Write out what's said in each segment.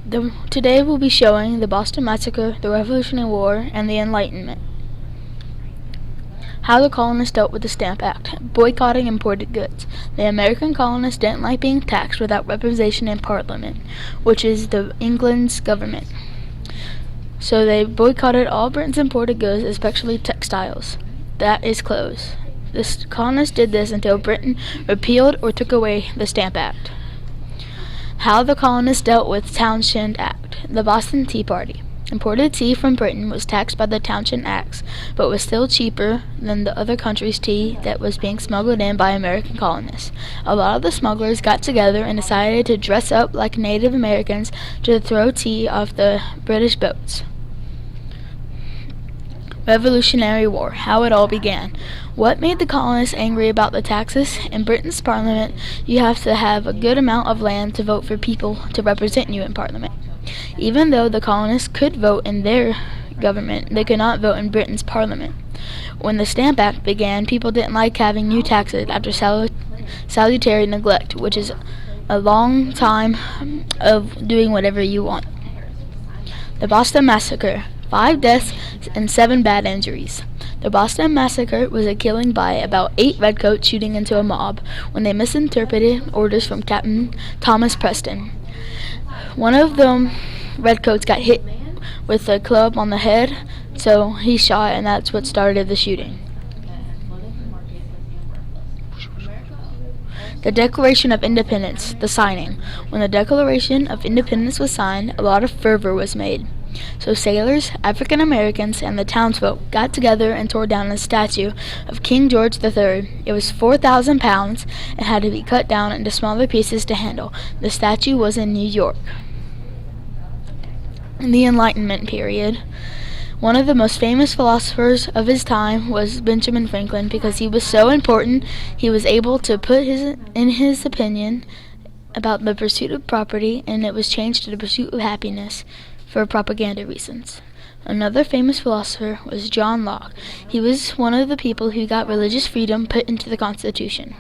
Today we'll be showing the Boston Massacre, the Revolutionary War, and the Enlightenment. How the colonists dealt with the Stamp Act, boycotting imported goods. The American colonists didn't like being taxed without representation in Parliament, which is the England's government. So they boycotted all Britain's imported goods, especially textiles. That is clothes. The colonists did this until Britain repealed or took away the Stamp Act. How the colonists dealt with Townshend Act. The Boston Tea Party. Imported tea from Britain was taxed by the Townshend Acts, but was still cheaper than the other countries' tea that was being smuggled in by American colonists. A lot of the smugglers got together and decided to dress up like Native Americans to throw tea off the British boats. Revolutionary War. How it all began. What made the colonists angry about the taxes? In Britain's parliament, you have to have a good amount of land to vote for people to represent you in parliament. Even though the colonists could vote in their government, they could not vote in Britain's parliament. When the Stamp Act began, people didn't like having new taxes after salutary neglect, which is a long time of doing whatever you want. The Boston Massacre. 5 deaths and 7 bad injuries. The Boston Massacre was a killing by about 8 redcoats shooting into a mob when they misinterpreted orders from Captain Thomas Preston. One of the redcoats got hit with a club on the head, so he shot, and that's what started the shooting. The Declaration of Independence, the signing. When the Declaration of Independence was signed, a lot of fervor was made. So sailors, African Americans, and the townsfolk got together and tore down a statue of King George III. It was 4,000 pounds and had to be cut down into smaller pieces to handle. The statue was in New York. In the Enlightenment period, one of the most famous philosophers of his time was Benjamin Franklin. Because he was so important, he was able to put his opinion about the pursuit of property, and it was changed to the pursuit of happiness for propaganda reasons. Another famous philosopher was John Locke. He was one of the people who got religious freedom put into the Constitution.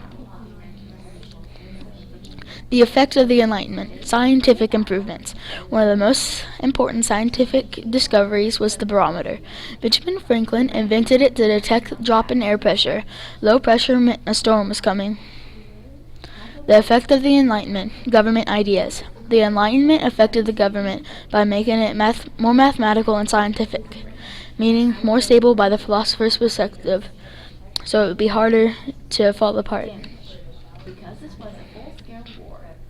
The effect of the Enlightenment. Scientific improvements. One of the most important scientific discoveries was the barometer. Benjamin Franklin invented it to detect a drop in air pressure. Low pressure meant a storm was coming. The effect of the Enlightenment. Government ideas. The Enlightenment affected the government by making it more mathematical and scientific, meaning more stable by the philosopher's perspective, so it would be harder to fall apart.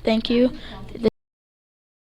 Thank you.